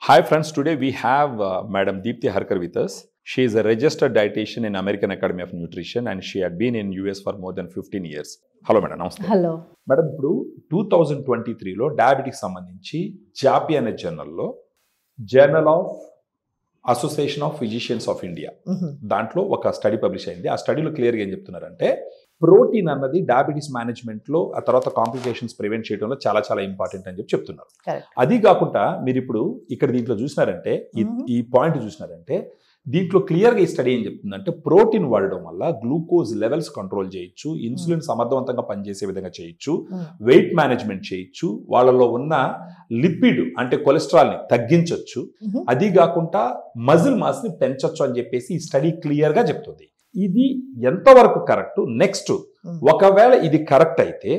Hi friends, today we have Madam Deepthi Harkar with us. She is a registered dietitian in American Academy of Nutrition and she had been in US for more than 15 years. Hello Madam, namaste. Hello madam ఇప్పుడు 2023లో diabetic సంబంధించి JAPI అనే జర్నల్లో journal of association of physicians of India దాంట్లో ఒక study publish అయింది. ఆ స్టడీలో క్లియర్గా ఏం చెప్తున్నారంటే ప్రోటీన్ అన్నది డయాబెటీస్ మేనేజ్మెంట్లో ఆ తర్వాత కాంప్లికేషన్స్ ప్రివెంట్ చేయడంలో చాలా చాలా ఇంపార్టెంట్ అని చెప్తున్నారు. అది కాకుండా మీరు ఇప్పుడు ఇక్కడ దీంట్లో చూసినారంటే ఈ పాయింట్ చూసినారంటే దీంట్లో క్లియర్గా ఈ స్టడీ ఏం చెప్తుందంటే ప్రోటీన్ వాడడం వల్ల గ్లూకోజ్ లెవెల్స్ కంట్రోల్ చేయొచ్చు, ఇన్సులిన్ సమర్థవంతంగా పనిచేసే విధంగా చేయొచ్చు, వెయిట్ మేనేజ్మెంట్ చేయొచ్చు, వాళ్ళలో ఉన్న లిపిడ్ అంటే కొలెస్ట్రాల్ని తగ్గించవచ్చు, అది కాకుండా మజిల్ మాస్ని పెంచొచ్చు అని చెప్పేసి ఈ స్టడీ క్లియర్గా చెప్తుంది. ఇది ఎంతవరకు కరెక్ట్? నెక్స్ట్ ఒకవేళ ఇది కరెక్ట్ అయితే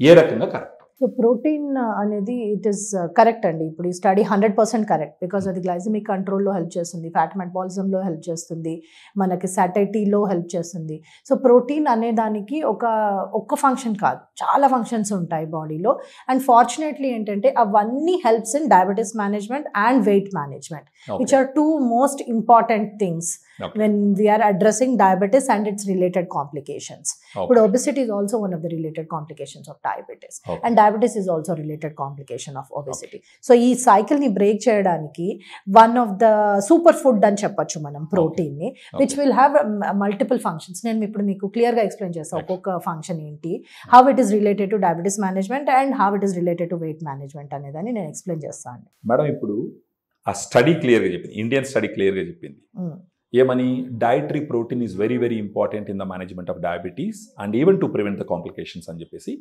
ఏ రకంగా కరెక్ట్? సో ప్రోటీన్ అనేది ఇట్ ఈస్ కరెక్ట్ అండి. ఇప్పుడు ఈ స్టడీ 100% కరెక్ట్. బికాజ్ అది గ్లైసమిక్ కంట్రోల్లో హెల్ప్ చేస్తుంది, ఫ్యాట్ మెటబాలిజంలో హెల్ప్ చేస్తుంది, మనకి సాటైటీలో హెల్ప్ చేస్తుంది. సో ప్రోటీన్ అనే దానికి ఒక్క ఫంక్షన్ కాదు, చాలా ఫంక్షన్స్ ఉంటాయి బాడీలో. అండ్ ఫార్చునేట్లీ ఏంటంటే అవన్నీ helps in diabetes management and weight management, which are two most important things when we are addressing diabetes and its related complications. But obesity is also one of the related complications of diabetes. And diabetes is also a related complication of obesity. So ee cycle ni break cheyadaniki one of the superfood ani cheppochu manam protein ni, which will have multiple functions. Nenu ippudu meeku clear ga explain chesta okka function enti, how it is related to diabetes management and how it is related to weight management anedani nenu explain chestanu. Madam ippudu ఆ study క్లియర్గా చెప్పింది, Indian study క్లియర్గా చెప్పింది ఏమని, dietary protein is very very important in the management of diabetes and even to prevent the complications అని చెప్పేసి,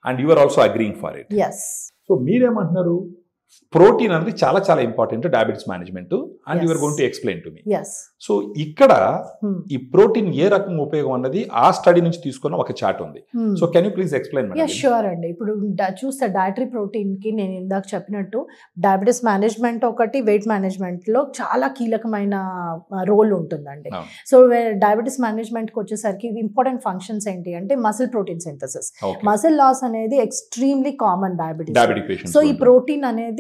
and you are also agreeing for it. So మీరేమంటున్నారు, protein అనేది చాలా చాలా important diabetes management and you are going to explain to me. So ఇక్కడ ఈ protein ఏ రకంగా ఉపయోగం అన్నది ఆ స్టడీ నుంచి తీసుకున్న ఒక చార్ట్ ఉంది. So can you please explain? Sure అండి. ఇప్పుడు చూస్తే డైటరీ ప్రోటీన్ కి నేను ఇందాక చెప్పినట్టు డయాబెటీస్ మేనేజ్మెంట్ ఒకటి, వెయిట్ మేనేజ్మెంట్ లో చాలా కీలకమైన రోల్ ఉంటుందండి. సో డయాబెటీస్ మేనేజ్మెంట్ కి వచ్చేసరికి ఇంపార్టెంట్ ఫంక్షన్స్ ఏంటి అంటే muscle protein synthesis, muscle loss అనేది ఎక్స్ట్రీమ్లీ కామన్ డయాబెటీస్. సో ఈ ప్రోటీన్ అనేది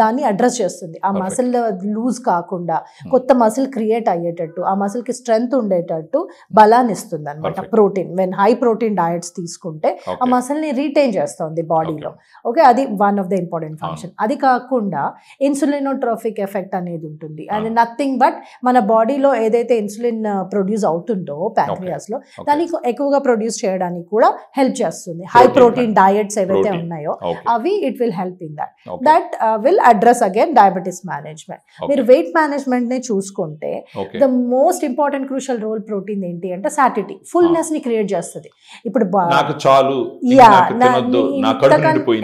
దాన్ని అడ్రస్ చేస్తుంది. ఆ మసిల్ లూజ్ కాకుండా కొత్త మసిల్ క్రియేట్ అయ్యేటట్టు, ఆ మసిల్ కి స్ట్రెంగ్త్ ఉండేటట్టు బలాన్ని ఇస్తుంది అనమాట protein. When high protein diets తీసుకుంటే ఆ మసిల్ ని రీటైన్ చేస్తుంది బాడీలో. ఓకే, అది one of the important function. అది కాకుండా ఇన్సులినోట్రోఫిక్ ఎఫెక్ట్ అనేది ఉంటుంది. అది నథింగ్ బట్ మన బాడీలో ఏదైతే ఇన్సులిన్ ప్రొడ్యూస్ అవుతుందో ప్యాంక్రియాస్ లో, దాన్ని ఎక్కువగా ప్రొడ్యూస్ చేయడానికి కూడా హెల్ప్ చేస్తుంది. హై ప్రోటీన్ డయట్స్ ఏవైతే ఉన్నాయో అవి it will help in that. That will address again diabetes management. మీరు weight management ని చూసుకుంటే the most important crucial role protein ఏంటి అంటే satiety, fullness ని క్రియేట్ చేస్తుంది. ఇప్పుడు నాకు చాలు,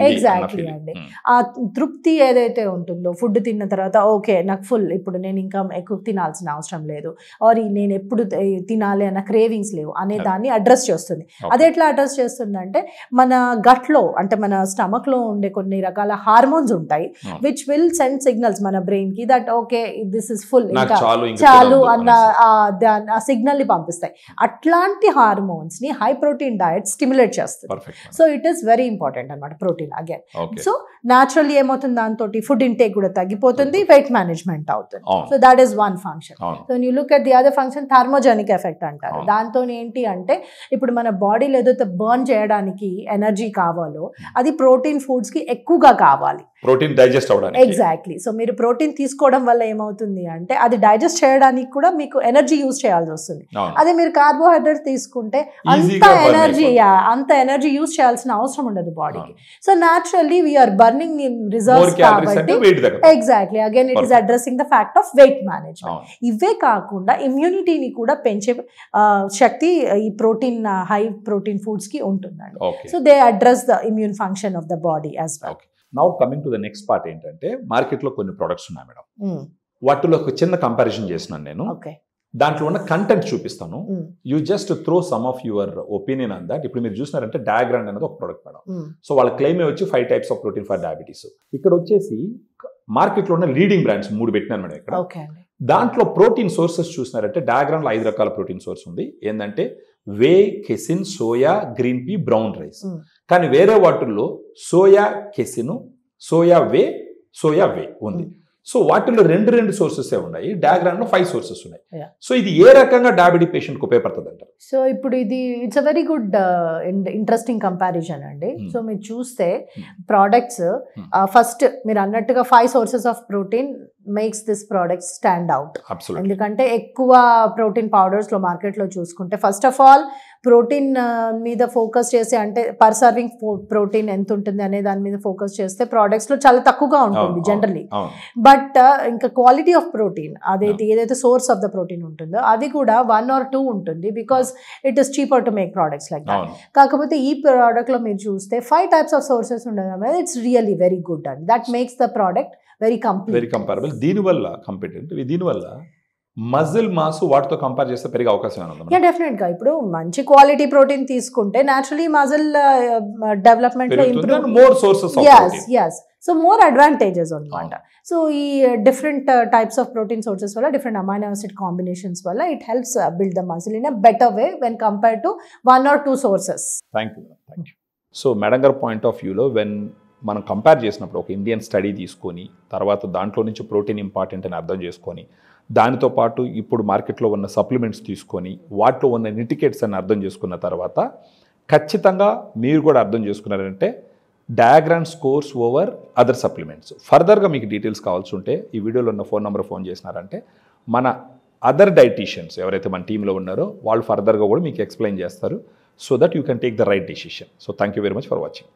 ఎగ్జాక్ట్లీ అండి, ఆ తృప్తి ఏదైతే ఉంటుందో ఫుడ్ తిన్న తర్వాత, ఓకే నాకు ఫుల్, ఇప్పుడు నేను ఇంకా ఎక్కువ తినాల్సిన అవసరం లేదు, ఆర్ నేను ఎప్పుడు తినాలి అన్న క్రేవింగ్స్ లేవు అనే దాన్ని అడ్రస్ చేస్తుంది. అది ఎట్లా అడ్రస్ చేస్తుంది అంటే మన గట్ లో అంటే మన స్టమక్ లో ఉండే కొన్ని రకాల హార్మోన్స్ ఉంటాయి విచ్ విల్ సెండ్ సిగ్నల్స్ మన బ్రెయిన్ కి that okay this is full, ఇంకా చాలు అన్న ఆ సిగ్నల్ ని పంపిస్తాయి. అట్లాంటి హార్మోన్స్ ని హై ప్రోటీన్ డయట్ స్టిమ్యులేట్ చేస్తుంది. So it is very important అనమాట ప్రోటీన్ అగైన్. సో న్యాచురల్లీ ఏమవుతుంది, దాంతో ఫుడ్ ఇంటేక్ కూడా తగ్గిపోతుంది, వెయిట్ మేనేజ్మెంట్ అవుతుంది. So that is one function. So you look at the other function, thermogenic effect అంటారు. దాంతో ఏంటి అంటే ఇప్పుడు మన బాడీలో ఏదైతే బర్న్ చేయడానికి ఎనర్జీ కావాలో అది ప్రోటీన్ ఫుడ్స్ కి ఎక్కువగా కావాలి, ప్రోటీన్ డైజెస్ట్ అవ్వడానికి. ఎగ్జాక్ట్లీ. సో మీరు ప్రోటీన్ తీసుకోవడం వల్ల ఏమవుతుంది అంటే అది డైజెస్ట్ చేయడానికి కూడా మీకు ఎనర్జీ యూజ్ చేయాల్సి వస్తుంది. అదే మీరు కార్బోహైడ్రేట్ తీసుకుంటే అంత ఎనర్జీ యూజ్ చేయాల్సిన అవసరం ఉండదు బాడీకి. So naturally we are burning reserves కాబట్టి exactly again it is addressing the fact of weight management. ఇవే కాకుండా ఇమ్యూనిటీని కూడా పెంచే శక్తి ఈ ప్రోటీన్ హై ప్రోటీన్ ఫుడ్స్ కి ఉంటుందండి. So they address the immune function of the body as well. Now coming to the next part ఏంటంటే మార్కెట్లో కొన్ని ప్రొడక్ట్స్ ఉన్నాయి మేడం, వాటిలో ఒక చిన్న కంపారిజన్ చేసినాను నేను. దాంట్లో ఉన్న కంటెంట్ చూపిస్తాను, you just throw some of your opinion on that. ఇప్పుడు మీరు చూసినారంటే డయాగ్రాండ్ అనేది ఒక ప్రొడక్ట్ మేడం. సో వాళ్ళ క్లెయిమే వచ్చి 5 types of protein for diabetes. ఇక్కడ వచ్చేసి మార్కెట్లో ఉన్న లీడింగ్ బ్రాండ్స్ 3 పెట్టినాను మేడం ఇక్కడ. దాంట్లో ప్రోటీన్ సోర్సెస్ చూసినారంటే డయాగ్రామ్లో 5 రకాల ప్రోటీన్ సోర్స్ ఉంది. ఏంటంటే whey, casein, soya, green pea, brown rice. కానీ వేరే వాటిల్లో సోయా కెసిన్, సోయా వే ఉంది. సో వాటిలో రెండు సోర్సెస్ ఉన్నాయి, డయాగ్రామ్ లో 5 సోర్సెస్ ఉన్నాయి. Yeah. సో ఇది ఏ రకంగా డయాబెటిక్ పేషెంట్ కు ఉపయోగపడుతుంది అంటారు? సో ఇప్పుడు ఇది it's a very good interesting comparison అండి. సో మీరు చూస్తే ప్రోడక్ట్స్ ఫస్ట్ మీరు అన్నట్టుగా 5 sources of protein makes this product stand out. ఎందుకంటే ఎక్కువ ప్రోటీన్ పౌడర్స్ లో మార్కెట్ లో చూసుకుంటే ఫస్ట్ ఆఫ్ ఆల్ ప్రోటీన్ మీద ఫోకస్ చేసి, అంటే పర్ సర్వింగ్ ప్రోటీన్ ఎంత ఉంటుంది అనే దాని మీద ఫోకస్ చేస్తే ప్రోడక్ట్స్ లో చాలా తక్కువగా ఉంటుంది జనరలీ. బట్ ఇంకా క్వాలిటీ ఆఫ్ ప్రోటీన్ ఏదైతే సోర్స్ ఆఫ్ ద ప్రోటీన్ ఉంటుందో అది కూడా 1 or 2 ఉంటుంది, because it is cheaper to make products like that. కాకపోతే ఈ ప్రోడక్ట్ లో మీరు చూస్తే 5 types ఆఫ్ సోర్సెస్ ఉండడం అనేది it's really very good and that makes the product very comparable. దీనివల్ల దీనివల్ల మజిల్ మాస్ వాటితో కంపేర్ చేస్తే పెరిగే అవకాశం ఉంది. డెఫినెట్ గా ఇప్పుడు మంచి క్వాలిటీ ప్రోటీన్ తీసుకుంటే నేచురల్లీ మజిల్ డెవలప్మెంట్ లో improve, more sources of protein. yes so more advantages అన్నమాట. సో ఈ different types of protein sources వల్ల, డిఫరెంట్ అమైనో యాసిడ్ కాంబినేషన్స్ వల్ల it helps build the muscle in a better way when compare to 1 or 2 sources. Thank you. So madam గారి point of వ్యూలో when మనం compare చేసినప్పుడు ఒక Indian study తీసుకొని తర్వాత దాంట్లో నుంచి ప్రోటీన్ ఇంపార్టెంట్ అని అర్థం చేసుకొని, దానితో పాటు ఇప్పుడు మార్కెట్లో ఉన్న సప్లిమెంట్స్ తీసుకొని వాటిలో ఉన్న నిటికేట్స్ అని అర్థం చేసుకున్న తర్వాత ఖచ్చితంగా మీరు కూడా అర్థం చేసుకున్నారంటే diagram scores over other supplements. ఫర్దర్గా మీకు డీటెయిల్స్ కావాల్సి ఉంటే ఈ వీడియోలో ఉన్న ఫోన్ నెంబర్ ఫోన్ చేసినారంటే మన అదర్ డైటీషియన్స్ ఎవరైతే మన టీంలో ఉన్నారో వాళ్ళు ఫర్దర్గా కూడా మీకు ఎక్స్ప్లెయిన్ చేస్తారు, so that you can take the right decision. So thank you very much for watching.